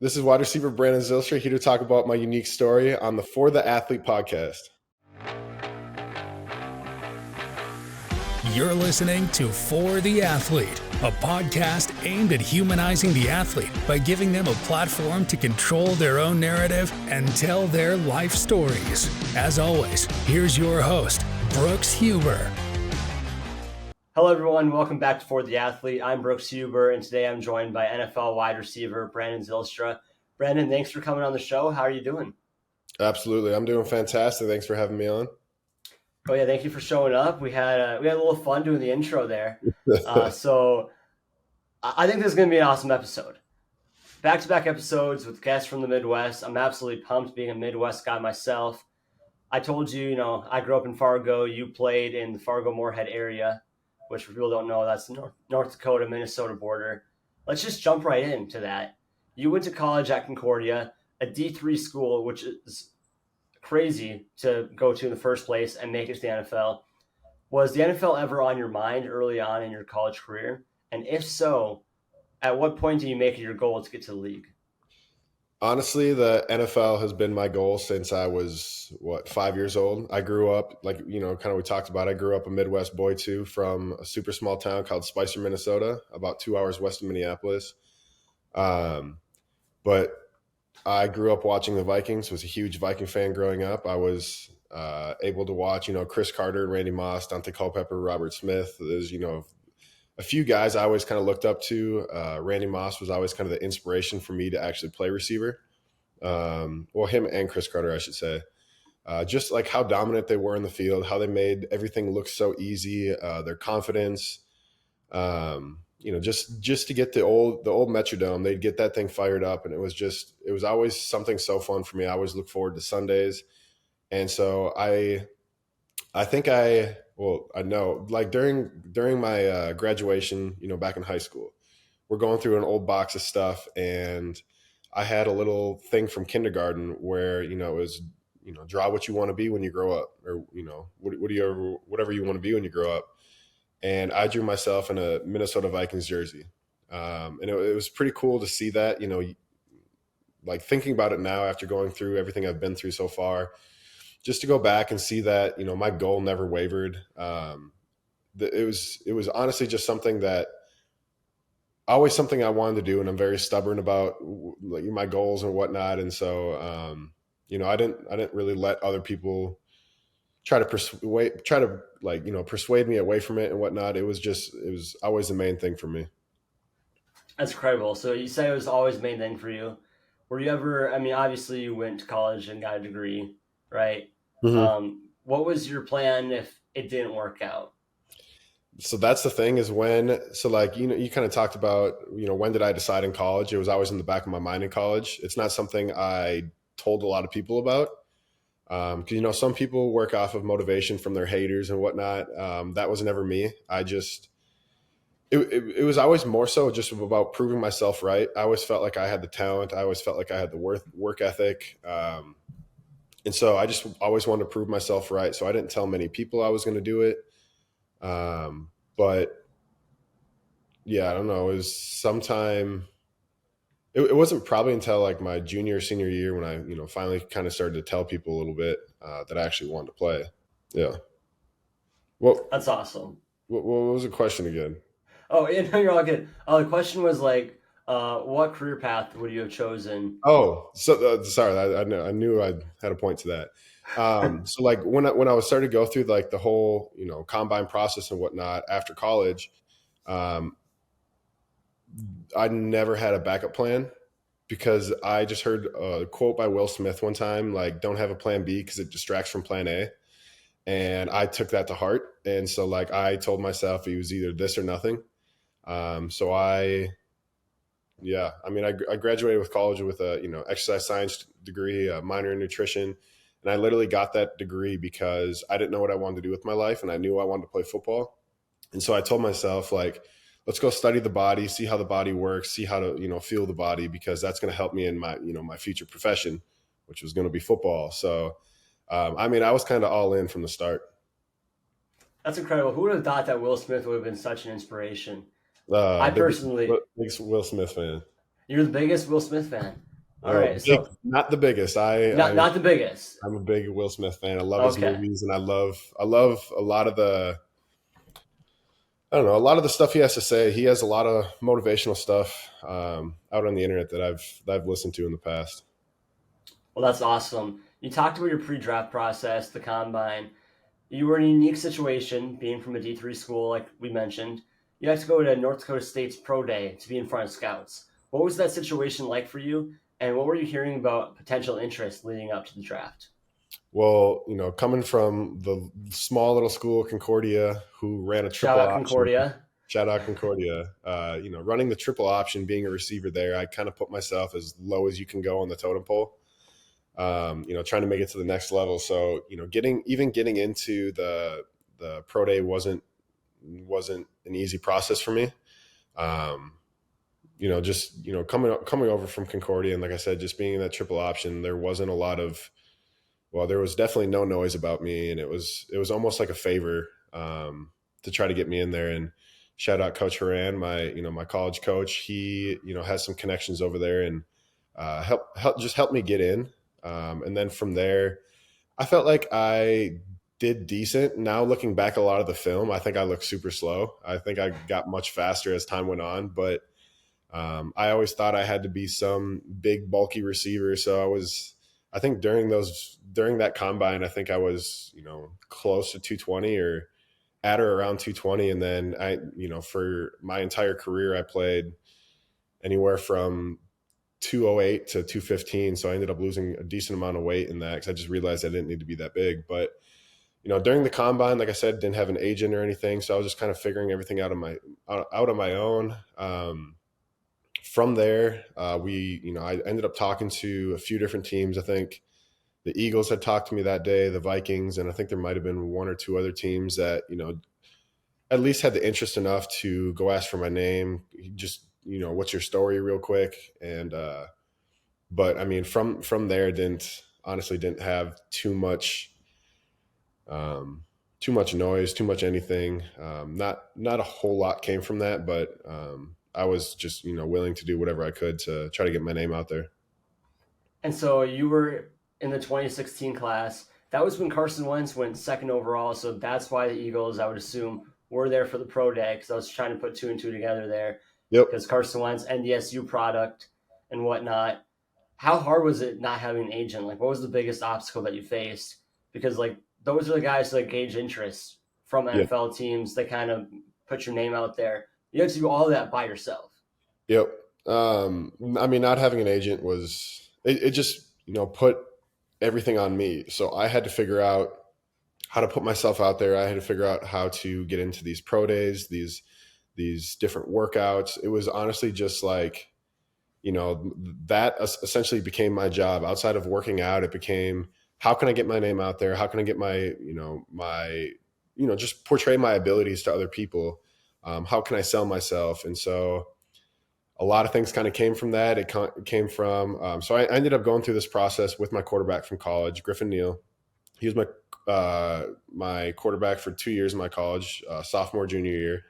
This is wide receiver Brandon Zylstra here to talk about my unique story on the For the Athlete podcast. You're listening to For the Athlete, a podcast aimed at humanizing the athlete by giving them a platform to control their own narrative and tell their life stories. As always, here's your host, Brooks Huber. Hello, everyone. Welcome back to For the Athlete. I'm Brooks Huber, and today I'm joined by NFL wide receiver Brandon Zylstra. Brandon, thanks for coming on the show. How are you doing? Absolutely. I'm doing fantastic. Thanks for having me on. Oh, yeah. Thank you for showing up. We had a little fun doing the intro there. So I think this is going to be an awesome episode. Back-to-back episodes with guests from the Midwest. I'm absolutely pumped being a Midwest guy myself. I told you, I grew up in Fargo. You played in the Fargo-Moorhead area, which for people don't know, that's the North Dakota-Minnesota border. Let's just jump right into that. You went to college at Concordia, a D3 school, which is crazy to go to in the first place and make it to the NFL. Was the NFL ever on your mind early on in your college career? And if so, at what point do you make it your goal to get to the league? Honestly, the NFL has been my goal since I was, 5 years old. I grew up, we talked about, I grew up a Midwest boy too, from a super small town called Spicer, Minnesota, about 2 hours west of Minneapolis. But I grew up watching the Vikings, was a huge Viking fan growing up. I was able to watch, Chris Carter, Randy Moss, Dante Culpepper, Robert Smith. There's, a few guys I always kind of looked up to. Randy Moss was always kind of the inspiration for me to actually play receiver. Him and Chris Carter, I should say. Just like how dominant they were in the field, how they made everything look so easy, their confidence. Just to get the old Metrodome, they'd get that thing fired up, and it was always something so fun for me. I always look forward to Sundays, and so I know, like during my graduation, back in high school, we're going through an old box of stuff, and I had a little thing from kindergarten where, it was, draw what you want to be when you grow up, or, whatever you want to be when you grow up. And I drew myself in a Minnesota Vikings jersey. And it was pretty cool to see that, like thinking about it now after going through everything I've been through so far, just to go back and see that, my goal never wavered. It was honestly just something that always something I wanted to do. And I'm very stubborn about like my goals and whatnot. And so, I didn't really let other people try to persuade me away from it and whatnot. It was always the main thing for me. That's incredible. So you said it was always the main thing for you. Were you ever, obviously you went to college and got a degree, right? Mm-hmm. What was your plan if it didn't work out? So that's the thing is you kind of talked about, when did I decide in college? It was always in the back of my mind in college. It's not something I told a lot of people about. Because, some people work off of motivation from their haters and whatnot. That was never me. It was always more so just about proving myself right. I always felt like I had the talent. I always felt like I had the work ethic. And so I just always wanted to prove myself right. So I didn't tell many people I was going to do it. But yeah, I don't know. It was sometime. It wasn't probably until like my junior or senior year when I, finally kind of started to tell people a little bit that I actually wanted to play. Yeah. Well, that's awesome. What was the question again? Oh, yeah, no, you're all good. The question was like, what career path would you have chosen? Oh, so sorry, I knew I had a point to that. So like when I was starting to go through like the whole combine process and whatnot after college, I never had a backup plan because I just heard a quote by Will Smith one time, like, don't have a plan B because it distracts from plan A. And I took that to heart. And so like I told myself it was either this or nothing. I graduated with college with a, exercise science degree, a minor in nutrition. And I literally got that degree because I didn't know what I wanted to do with my life. And I knew I wanted to play football. And so I told myself, like, let's go study the body, see how the body works, see how to, feel the body, because that's going to help me in my, my future profession, which was going to be football. So, I was kind of all in from the start. That's incredible. Who would have thought that Will Smith would have been such an inspiration? I personally, biggest Will Smith fan. You're the biggest Will Smith fan. All right, Big, so not the biggest. not the biggest. I'm a big Will Smith fan. I love his Okay. movies, and I love a lot of the I don't know, a lot of the stuff he has to say. He has a lot of motivational stuff out on the internet that I've listened to in the past. Well, that's awesome. You talked about your pre-draft process, the combine. You were in a unique situation, being from a D3 school, like we mentioned. You had to go to North Dakota State's pro day to be in front of scouts. What was that situation like for you, and what were you hearing about potential interest leading up to the draft? Well, coming from the small little school Concordia, who ran a Shout triple out option, Concordia. shout out Concordia. Running the triple option, being a receiver there, I kind of put myself as low as you can go on the totem pole. Trying to make it to the next level. So, getting into the pro day wasn't an easy process for me. Um, coming over from Concordia, and like I said, just being in that triple option, there was definitely no noise about me, and it was almost like a favor to try to get me in there. And shout out Coach Haran, my college coach. He has some connections over there, and help me get in. And then from there, I felt like I did decent. Now looking back a lot of the film, I think I looked super slow. I think I got much faster as time went on, but I always thought I had to be some big bulky receiver. So I think during that combine, I think I was, close to 220 or at or around 220. And then for my entire career, I played anywhere from 208 to 215. So I ended up losing a decent amount of weight in that because I just realized I didn't need to be that big. But, during the combine, like I said, didn't have an agent or anything. So I was just kind of figuring everything out on my own. From there, I ended up talking to a few different teams. I think the Eagles had talked to me that day, the Vikings, and I think there might have been one or two other teams that, at least had the interest enough to go ask for my name. Just, what's your story real quick. And, but I mean, from there, didn't have too much noise, too much anything. Not a whole lot came from that, but I was just willing to do whatever I could to try to get my name out there. And so you were in the 2016 class. That was when Carson Wentz went second overall. So that's why the Eagles, I would assume, were there for the pro day, because I was trying to put two and two together there. Yep. Because Carson Wentz, NDSU product and whatnot. How hard was it not having an agent? Like, what was the biggest obstacle that you faced? Because like those are the guys that gauge interest from Yeah. NFL teams. They kind of put your name out there. You have to do all of that by yourself. Yep. I mean, not having an agent it just, put everything on me. So I had to figure out how to put myself out there. I had to figure out how to get into these pro days, these different workouts. It was honestly just like, that essentially became my job. Outside of working out, it became, how can I get my name out there? How can I get just portray my abilities to other people? How can I sell myself? And so a lot of things kind of came from that. It came from, so I ended up going through this process with my quarterback from college, Griffin Neal. He was my quarterback for 2 years in my college, sophomore, junior year.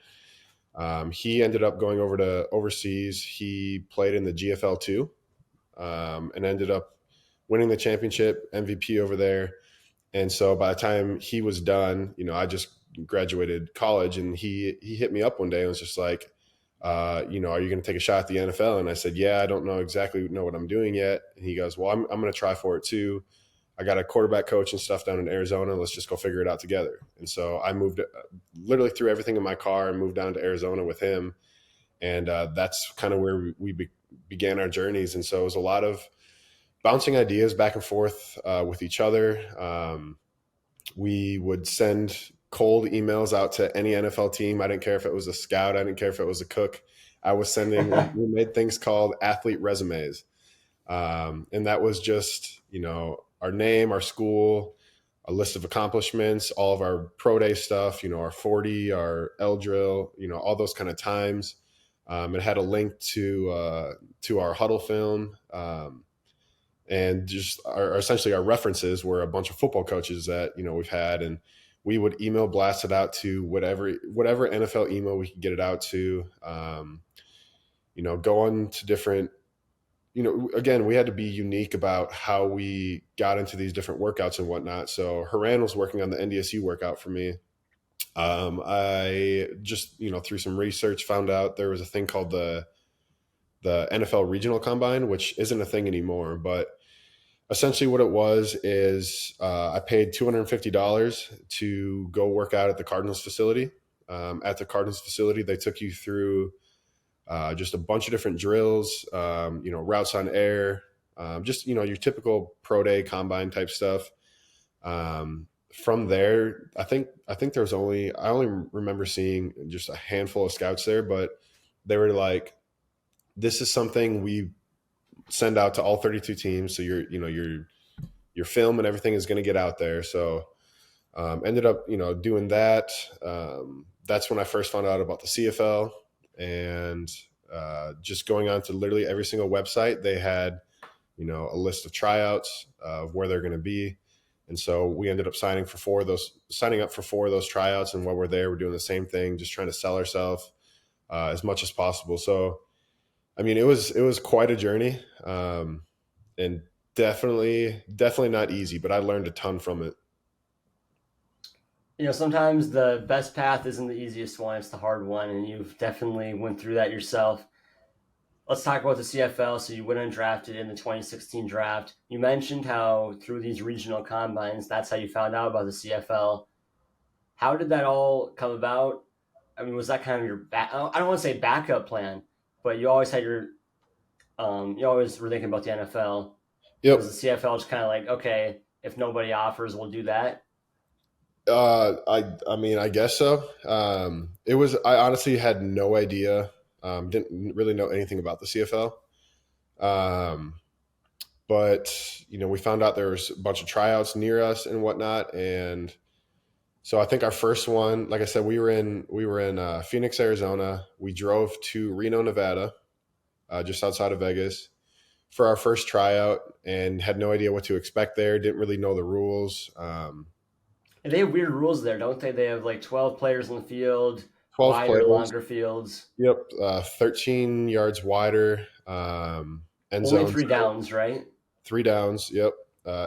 He ended up going over to overseas. He played in the GFL2 and ended up winning the championship, MVP over there. And so by the time he was done, I just graduated college, and he hit me up one day and was just like, are you going to take a shot at the NFL? And I said, yeah, I don't know what I'm doing yet. And he goes, well, I'm going to try for it too. I got a quarterback coach and stuff down in Arizona. Let's just go figure it out together. And so I moved, literally threw everything in my car and moved down to Arizona with him. And that's kind of where we began our journeys. And so it was a lot of bouncing ideas back and forth with each other. We would send cold emails out to any NFL team. I didn't care if it was a scout. I didn't care if it was a cook. We made things called athlete resumes. And that was just, our name, our school, a list of accomplishments, all of our pro day stuff, our 40, our L drill, all those kind of times. It had a link to our huddle film. And just essentially our references were a bunch of football coaches that, we've had, and we would email blast it out to whatever NFL email we could get it out to, going to different again, we had to be unique about how we got into these different workouts and whatnot. So Haran was working on the NDSU workout for me. I just, through some research, found out there was a thing called the NFL Regional Combine, which isn't a thing anymore. But essentially, what it was is I paid $250 to go work out at the Cardinals facility. At the Cardinals facility, they took you through just a bunch of different drills, routes on air, just your typical pro day combine type stuff. From there, I think I only remember seeing just a handful of scouts there, but they were like, "This is something we send out to all 32 teams, so your film and everything is going to get out there." So ended up doing that. That's when I first found out about the CFL, and just going on to literally every single website, they had a list of tryouts of where they're going to be. And so we ended up signing up for 4 of those tryouts. And while we're there, we're doing the same thing, just trying to sell ourselves as much as possible. So, I mean, it was quite a journey, and definitely not easy, but I learned a ton from it. Sometimes the best path isn't the easiest one; it's the hard one, and you've definitely went through that yourself. Let's talk about the CFL. So you went undrafted in the 2016 draft. You mentioned how through these regional combines, that's how you found out about the CFL. How did that all come about? I mean, was that kind of your I don't want to say backup plan, but you always had you always were thinking about the NFL. Yep. Was the CFL just kind of like, okay, if nobody offers, we'll do that? I mean, I guess so. I honestly had no idea. Didn't really know anything about the CFL. Um, but we found out there was a bunch of tryouts near us and whatnot, and so I think our first one, like I said, we were in Phoenix, Arizona. We drove to Reno, Nevada, just outside of Vegas, for our first tryout, and had no idea what to expect there. Didn't really know the rules. And they have weird rules there, don't they? They have like 12 players on the field, 12 wider, players. longer fields. Yep. 13 yards wider. End Only zones three are downs, right? 3 downs. Yep.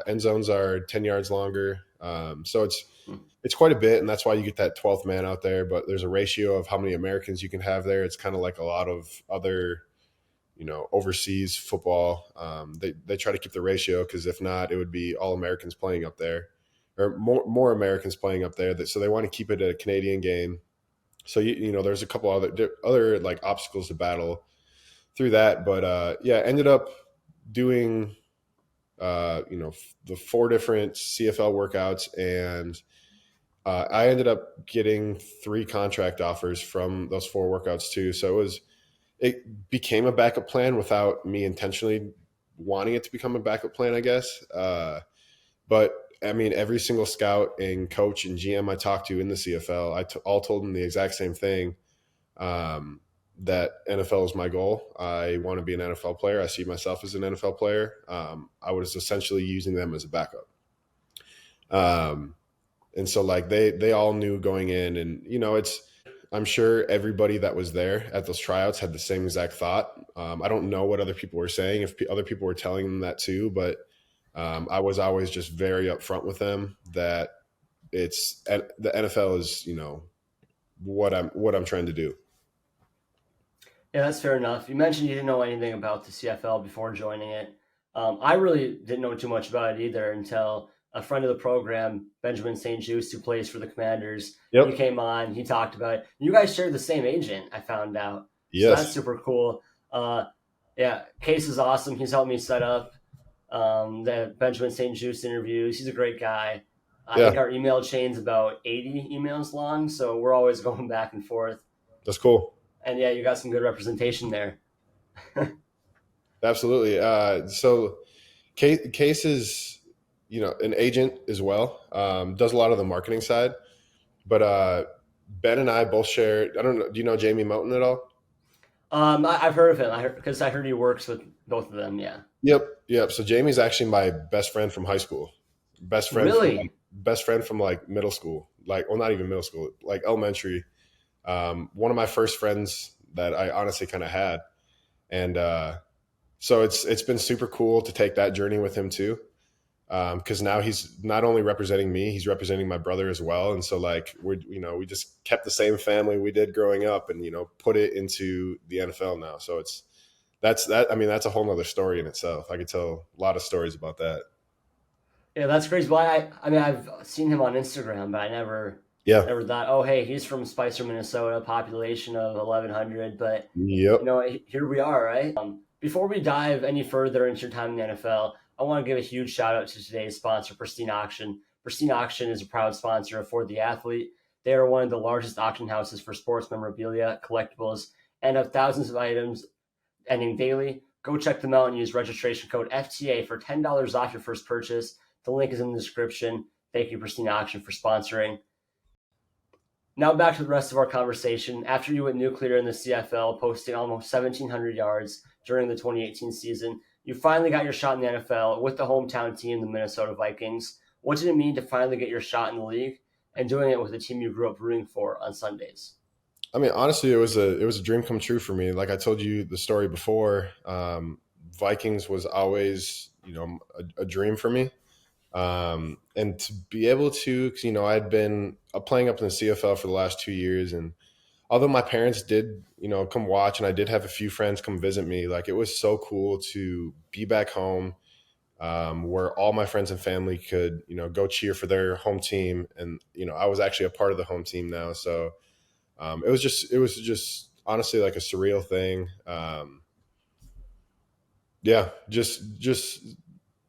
End zones are 10 yards longer. So it's Hmm. it's quite a bit, and that's why you get that 12th man out there. But there's a ratio of how many Americans you can have there. It's kind of like a lot of other, overseas football. They try to keep the ratio, because if not, it would be all Americans playing up there, or more Americans playing up there. So they want to keep it a Canadian game. So there's a couple other like obstacles to battle through that, but yeah, ended up doing the 4 different CFL workouts, and I ended up getting 3 contract offers from those 4 workouts too. So it became a backup plan without me intentionally wanting it to become a backup plan, I guess. But I mean, every single scout and coach and GM I talked to in the CFL, all told them the exact same thing. That NFL is my goal. I want to be an NFL player. I see myself as an NFL player. I was essentially using them as a backup. Um, and so like they all knew going in, and I'm sure everybody that was there at those tryouts had the same exact thought. I don't know what other people were saying, if other people were telling them that too, but I was always just very upfront with them that the NFL is what I'm trying to do. Yeah, that's fair enough. You mentioned you didn't know anything about the CFL before joining it. I really didn't know too much about it either until a friend of the program, Benjamin St. Just, who plays for the Commanders, he Yep. came on. He talked about it. You guys share the same agent, I found out. So that's Yes. super cool. Yeah, Case is awesome. He's helped me set up the Benjamin St. Just interviews. He's a great guy. I Yeah. think our email chain's about 80 emails long, so we're always going back and forth. That's cool. And yeah, you got some good representation there. Absolutely. So Case is, an agent as well. Does a lot of the marketing side, but Ben and I both share. I don't know. Do you know Jamie Moten at all? I've heard of him. Because I heard he works with both of them. Yeah. Yep. Yep. So Jamie's actually my best friend from high school. Really? Best friend from like middle school. Like, well, not even middle school, like elementary. One of my first friends that I honestly kind of had, and So it's been super cool to take that journey with him too. Because now he's not only representing me, he's representing my brother as well. And so like we just kept the same family we did growing up, and put it into the NFL now. So that's that. I mean, that's a whole nother story in itself. I could tell a lot of stories about that. Yeah, that's crazy. Well, I mean, I've seen him on Instagram, but I Yeah. never thought, oh, hey, he's from Spicer, Minnesota, population of 1,100. But Yep. here we are, right? Before we dive any further into your time in the NFL, I want to give a huge shout out to today's sponsor, Pristine Auction. Pristine Auction is a proud sponsor of For the Athlete. They are one of the largest auction houses for sports memorabilia, collectibles, and have thousands of items ending daily. Go check them out and use registration code FTA for $10 off your first purchase. The link is in the description. Thank you, Pristine Auction, for sponsoring. Now back to the rest of our conversation. After you went nuclear in the CFL, posting almost 1,700 yards during the 2018 season, you finally got your shot in the NFL with the hometown team, the Minnesota Vikings. What did it mean to finally get your shot in the league and doing it with the team you grew up rooting for on Sundays? I mean, honestly, it was a dream come true for me. Like I told you the story before, Vikings was always a dream for me. And to be able to, because I'd been playing up in the CFL for the last 2 years, and although my parents did come watch, and I did have a few friends come visit me, like it was so cool to be back home, where all my friends and family could go cheer for their home team, and I was actually a part of the home team now, so it was just honestly like a surreal thing. Yeah, just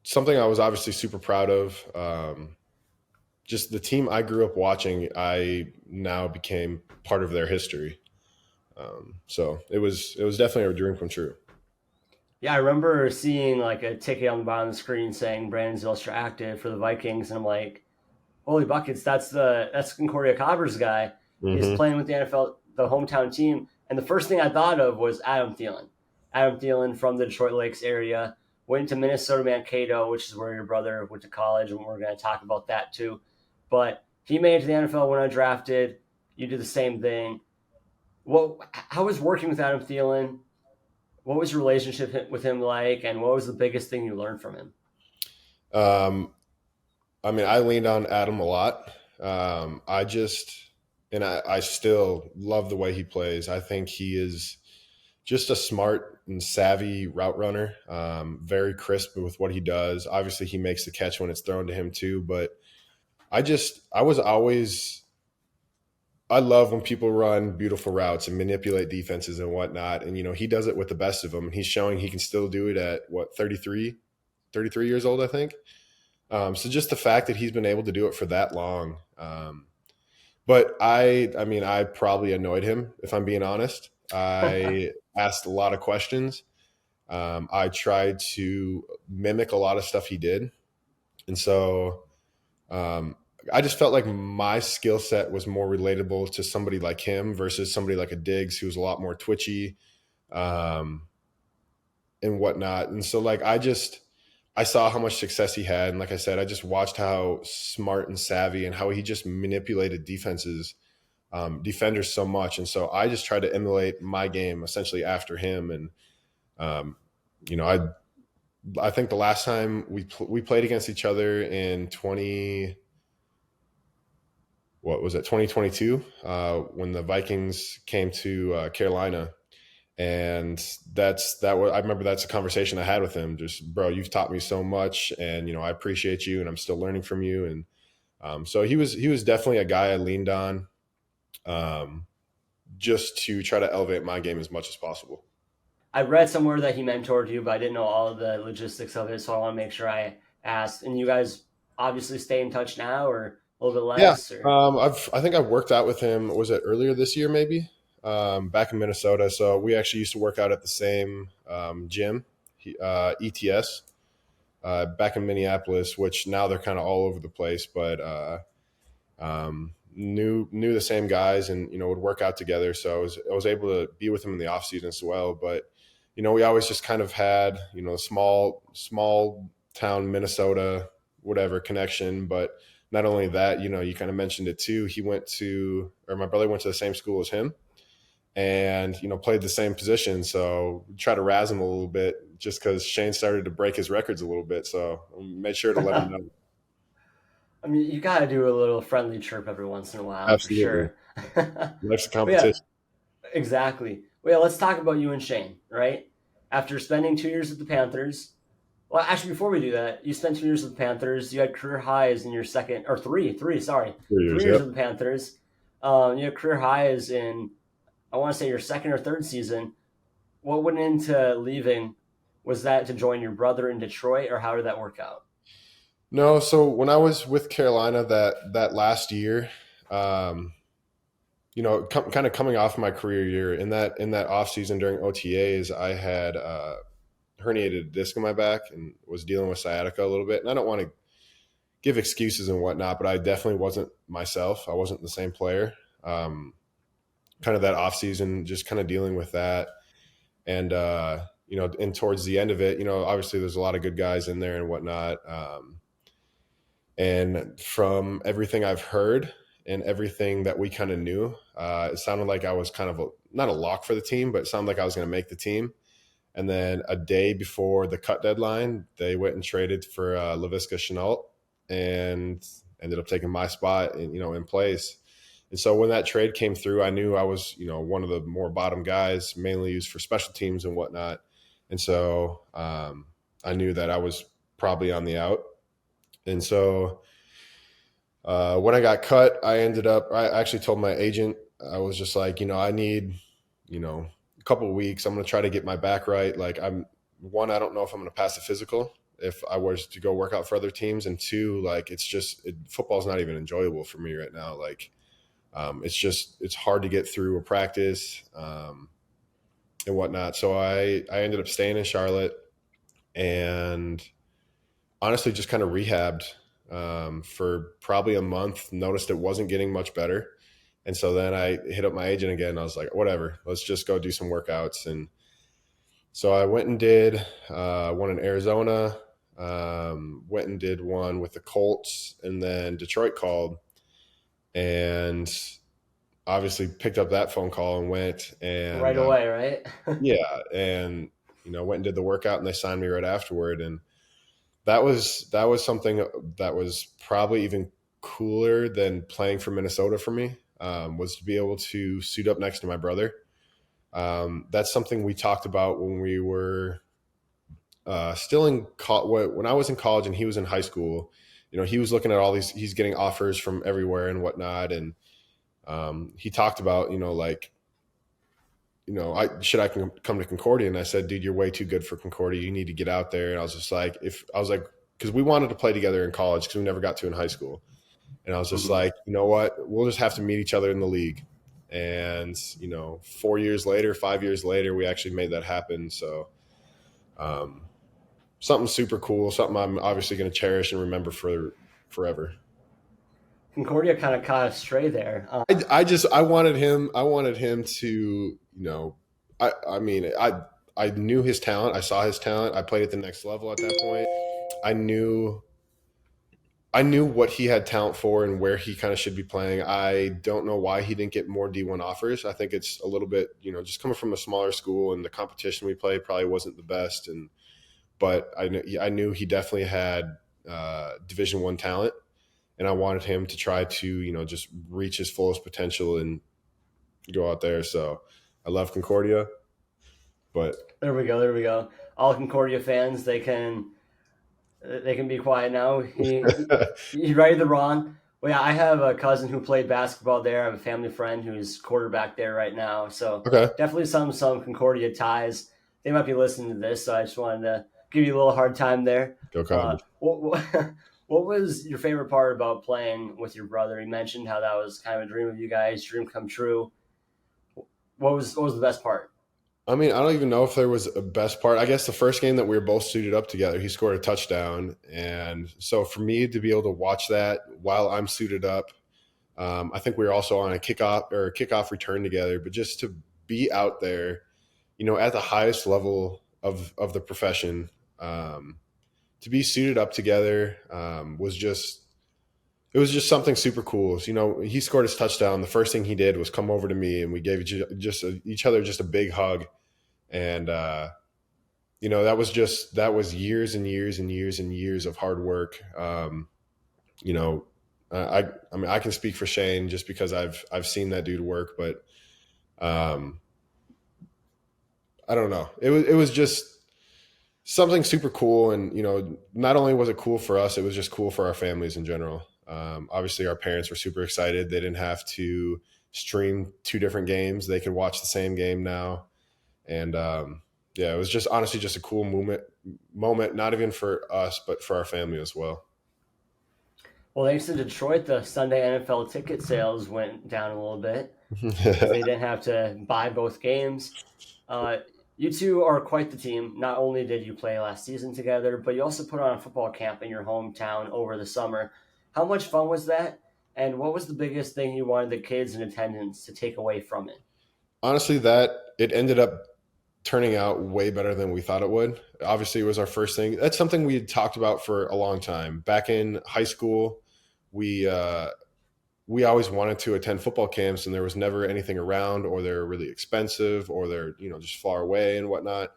something I was obviously super proud of. Just the team I grew up watching, I now became part of their history. So it was definitely a dream come true. Yeah, I remember seeing like a ticket on the bottom of the screen saying Brandon Zylstra active for the Vikings, and I'm like, holy buckets, that's Concordia Cobbers guy is Hmm. playing with the NFL, the hometown team. And the first thing I thought of was Adam Thielen. Adam Thielen from the Detroit Lakes area went to Minnesota Mankato, which is where your brother went to college, and we're going to talk about that too. But he made it to the NFL when undrafted. You did the same thing. How was working with Adam Thielen? What was your relationship with him like, and what was the biggest thing you learned from him? Um, I mean, I leaned on Adam a lot. I still love the way he plays. I think he is just a smart and savvy route runner. Very crisp with what he does. Obviously, he makes the catch when it's thrown to him too. But I was always, I love when people run beautiful routes and manipulate defenses and whatnot. And, he does it with the best of them. And he's showing he can still do it at what, 33 years old, I think. So just the fact that he's been able to do it for that long. But I mean, I probably annoyed him, if I'm being honest. I asked a lot of questions. I tried to mimic a lot of stuff he did. And so um, I just felt like my skill set was more relatable to somebody like him versus somebody like a Diggs who's a lot more twitchy, um, and whatnot. And so like I saw how much success he had, and like I said, I just watched how smart and savvy and how he just manipulated defenders so much. And so I just tried to emulate my game essentially after him. And um, you know, I think the last time we played against each other in 2022, when the Vikings came to Carolina. And I remember that's a conversation I had with him. Just, bro, you've taught me so much, and I appreciate you, and I'm still learning from you. And so he was definitely a guy I leaned on, um, just to try to elevate my game as much as possible. I read somewhere that he mentored you, but I didn't know all of the logistics of it, so I want to make sure I asked. And you guys obviously stay in touch now, or a little bit Yeah, less, or I think I've worked out with him. Was it earlier this year, maybe? Back in Minnesota. So we actually used to work out at the same gym, ETS, back in Minneapolis. Which now they're kind of all over the place, but knew the same guys, and would work out together. So I was able to be with him in the off season as well. But we always just kind of had small town Minnesota whatever connection. But not only that, you kind of mentioned it too. He went to, or my brother went to the same school as him, and played the same position. So try to razz him a little bit just because Shane started to break his records a little bit. So I made sure to let him I know. mean, you got to do a little friendly chirp every once in a while for Absolutely, sure. life's a But yeah, competition. exactly. Well, yeah, let's talk about you and Shane, right? After spending 2 years with the Panthers, well, actually, before we do that, you spent 2 years with the Panthers. You had career highs in your second, or three, sorry, 3 years, 3 years yep. with the Panthers. You had career highs in, I want to say, your second or third season. What went into leaving? Was that to join your brother in Detroit, or how did that work out? No, so when I was with Carolina that last year, um, kind of coming off my career year in that off season during OTAs, I had herniated disc in my back and was dealing with sciatica a little bit. And I don't want to give excuses and whatnot, but I definitely wasn't myself. I wasn't the same player. Um, Kind of that off season, just kind of dealing with that, and and towards the end of it, obviously there's a lot of good guys in there and whatnot. And from everything I've heard and everything that we kind of knew, it sounded like I was kind of not a lock for the team, but it sounded like I was going to make the team. And then a day before the cut deadline, they went and traded for Laviska Shenault and ended up taking my spot in place. And so when that trade came through, I knew I was, one of the more bottom guys, mainly used for special teams and whatnot. And so I knew that I was probably on the out. And so when I got cut, I actually told my agent, I was just like, I need, a couple of weeks. I'm going to try to get my back right. Like I don't know if I'm going to pass the physical if I was to go work out for other teams. And two, like, football's not even enjoyable for me right now. Like, it's hard to get through a practice and whatnot. So I ended up staying in Charlotte and honestly just kind of rehabbed for probably a month. Noticed it wasn't getting much better, and so then I hit up my agent again. I was like, whatever, let's just go do some workouts. And so I went and did one in Arizona, went and did one with the Colts, and then Detroit called and obviously picked up that phone call and went and Right away, right? yeah, and went and did the workout, and they signed me right afterward. And that was something that was probably even cooler than playing for Minnesota for me, was to be able to suit up next to my brother. That's something we talked about when we were still when I was in college and he was in high school. He was looking at all these, he's getting offers from everywhere and whatnot. And he talked about, like, I come to Concordia? And I said, dude, you're way too good for Concordia. You need to get out there. And I was like, because we wanted to play together in college because we never got to in high school. And I was just Mhm. like, you know what? We'll just have to meet each other in the league. And, 4 years later, 5 years later, we actually made that happen. So, um, something super cool, something I'm obviously going to cherish and remember for forever. Concordia kind of caught us stray there. I wanted him to, I mean, I knew his talent. I saw his talent. I played at the next level at that point. I knew I knew what he had talent for and where he kind of should be playing. I don't know why he didn't get more D1 offers. I think it's a little bit, just coming from a smaller school and the competition we played probably wasn't the best. But I knew he definitely had Division 1 talent, and I wanted him to try to, just reach his fullest potential and go out there. So I love Concordia, but There we go. There we go. All Concordia fans, they can be quiet now. He righted the wrong. Well, yeah, I have a cousin who played basketball there. I have a family friend who's quarterback there right now. So okay, definitely some Concordia ties. They might be listening to this, so I just wanted to give you a little hard time there. go Cotton. What was your favorite part about playing with your brother? You mentioned how that was kind of a dream of you guys, dream come true. What was the best part? I mean, I don't even know if there was a best part. I guess the first game that we were both suited up together, he scored a touchdown. And so for me to be able to watch that while I'm suited up, I think we were also on a kickoff return together, but just to be out there, at the highest level of the profession, to be suited up together was just it was just something super cool. So, he scored his touchdown. The first thing he did was come over to me, and we gave each other just a big hug. And that was years and years and years and years of hard work. You know, I mean, I can speak for Shane just because I've seen that dude work, but um, I don't know. It was just something super cool, and not only was it cool for us, it was just cool for our families in general. Obviously, our parents were super excited. They didn't have to stream two different games; they could watch the same game now, and yeah, it was just honestly just a cool moment, not even for us, but for our family as well. Well, thanks to Detroit, the Sunday NFL ticket sales went down a little bit because they didn't have to buy both games. Uh, you two are quite the team. Not only did you play last season together, but you also put on a football camp in your hometown over the summer. How much fun was that? And what was the biggest thing you wanted the kids in attendance to take away from it? Honestly, that it ended up turning out way better than we thought it would. Obviously, it was our first thing. That's something we had talked about for a long time. Back in high school, we we always wanted to attend football camps, and there was never anything around, or they're really expensive, or they're just far away and whatnot.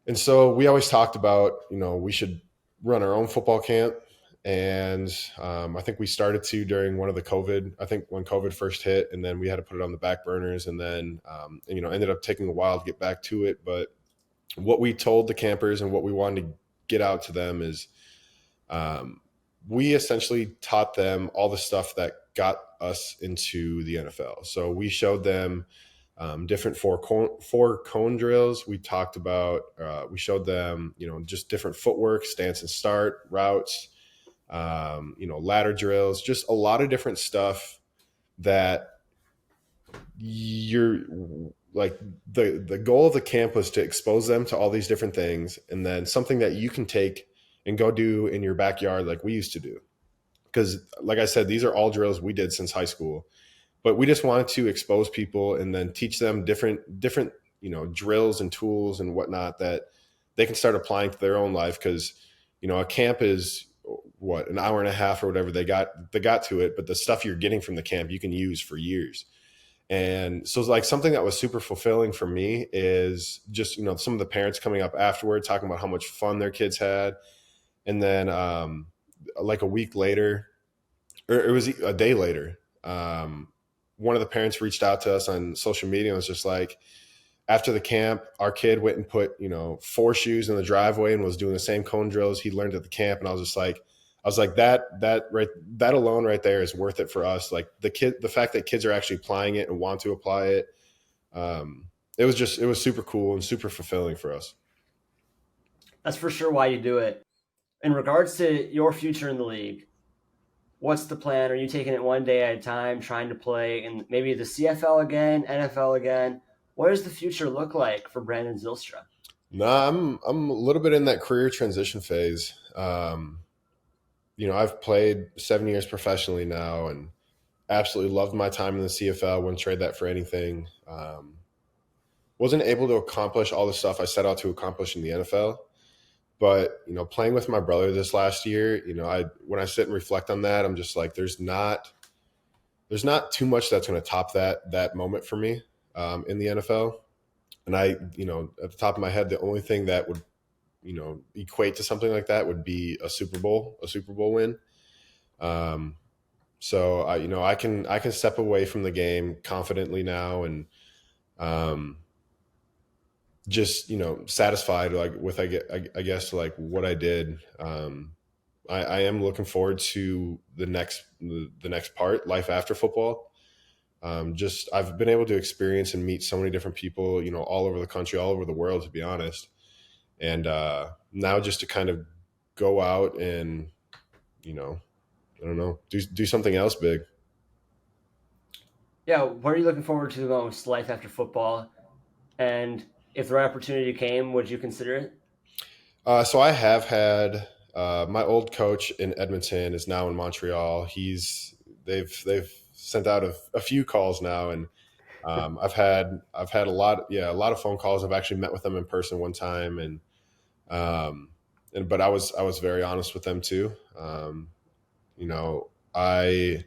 And so we always talked about we should run our own football camp. And I think we started to during one of the COVID. I think when COVID first hit, and then we had to put it on the back burners, and then ended up taking a while to get back to it. But what we told the campers and what we wanted to get out to them is um, we essentially taught them all the stuff that got us into the NFL. So we showed them different four cone drills. We talked about, we showed them, just different footwork, stance and start, routes, ladder drills, just a lot of different stuff that you're like the goal of the camp was to expose them to all these different things, and then something that you can take and go do in your backyard like we used to do. Because like I said, these are all drills we did since high school, but we just wanted to expose people and then teach them different drills and tools and whatnot that they can start applying to their own life. Because a camp is what, an hour and a half or whatever they got to it, but the stuff you're getting from the camp you can use for years. And so it's like something that was super fulfilling for me is just some of the parents coming up afterward talking about how much fun their kids had. And then like a week later, or it was a day later, one of the parents reached out to us on social media and was just like, after the camp, our kid went and put, four shoes in the driveway and was doing the same cone drills he learned at the camp. And I was like, that alone right there is worth it for us. Like the fact that kids are actually applying it and want to apply it. It was super cool and super fulfilling for us. That's for sure why you do it. In regards to your future in the league, what's the plan? Are you taking it one day at a time, trying to play in maybe the CFL again, NFL again? What does the future look like for Brandon Zylstra? Nah, I'm a little bit in that career transition phase. I've played 7 years professionally now, and absolutely loved my time in the CFL. Wouldn't trade that for anything. Wasn't able to accomplish all the stuff I set out to accomplish in the NFL. But playing with my brother this last year, when I sit and reflect on that, I'm just like, there's not too much that's going to top that moment for me in the NFL. And at the top of my head, the only thing that would equate to something like that would be a Super Bowl win. So I can step away from the game confidently now, and just satisfied like with I guess like what I did. I am looking forward to the next part, life after football. Just I've been able to experience and meet so many different people, all over the country, all over the world, to be honest. And now just to kind of go out and I don't know, do something else big. Yeah, what are you looking forward to the most, life after football? And if the right opportunity came, would you consider it? So I have had my old coach in Edmonton is now in Montreal. They've sent out a few calls now, and I've had a lot of phone calls. I've actually met with them in person one time, but I was very honest with them too. I,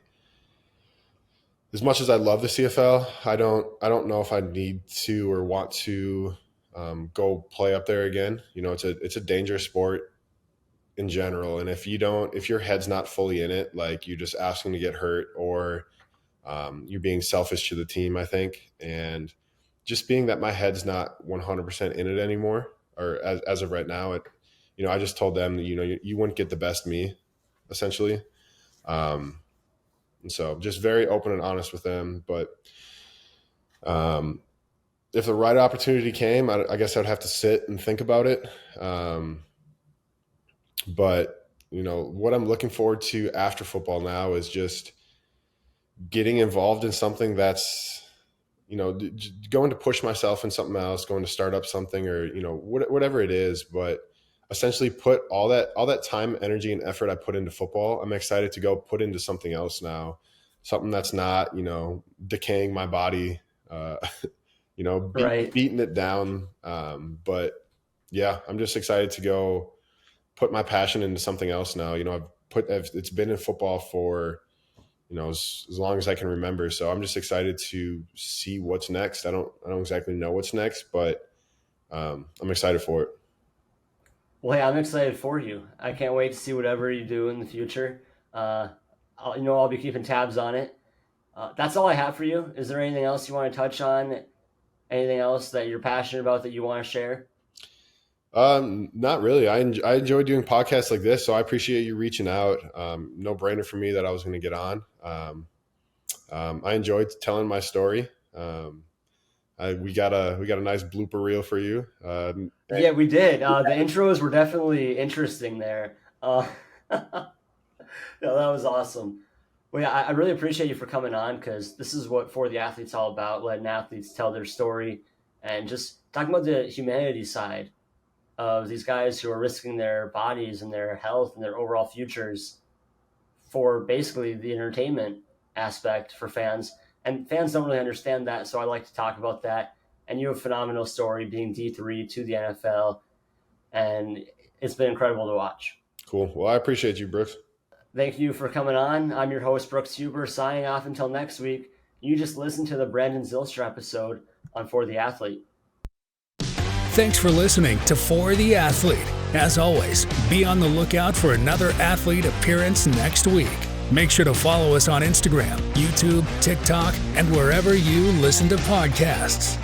as much as I love the CFL, I don't know if I need to or want to go play up there again. It's a dangerous sport in general. And if your head's not fully in it, like you're just asking to get hurt, or you're being selfish to the team, I think. And just being that my head's not 100% in it anymore, or as of right now, I just told them that, you wouldn't get the best me, essentially. And so just very open and honest with them. But if the right opportunity came, I guess I'd have to sit and think about it. But what I'm looking forward to after football now is just getting involved in something that's, going to push myself in something else, going to start up something, or, whatever it is, but essentially put all that time, energy, and effort I put into football, I'm excited to go put into something else now, something that's not, decaying my body, Right. beating it down. But yeah, I'm just excited to go put my passion into something else now. It's been in football for, as long as I can remember. So I'm just excited to see what's next. I don't exactly know what's next, but I'm excited for it. Well, hey, I'm excited for you. I can't wait to see whatever you do in the future. I'll be keeping tabs on it. That's all I have for you. Is there anything else you want to touch on? Anything else that you're passionate about that you want to share? Not really. I enjoy doing podcasts like this, so I appreciate you reaching out. No brainer for me that I was going to get on. I enjoyed telling my story. We got a nice blooper reel for you. Yeah, we did. The intros were definitely interesting there. No, that was awesome. Well, yeah, I really appreciate you for coming on, because this is what For the Athlete's all about, letting athletes tell their story and just talking about the humanity side of these guys who are risking their bodies and their health and their overall futures for basically the entertainment aspect for fans. And fans don't really understand that, so I like to talk about that. And you have a phenomenal story, being D3 to the NFL, and it's been incredible to watch. Cool. Well, I appreciate you, Brooks. Thank you for coming on. I'm your host, Brooks Huber, signing off until next week. You just listened to the Brandon Zylstra episode on For the Athlete. Thanks for listening to For the Athlete. As always, be on the lookout for another athlete appearance next week. Make sure to follow us on Instagram, YouTube, TikTok, and wherever you listen to podcasts.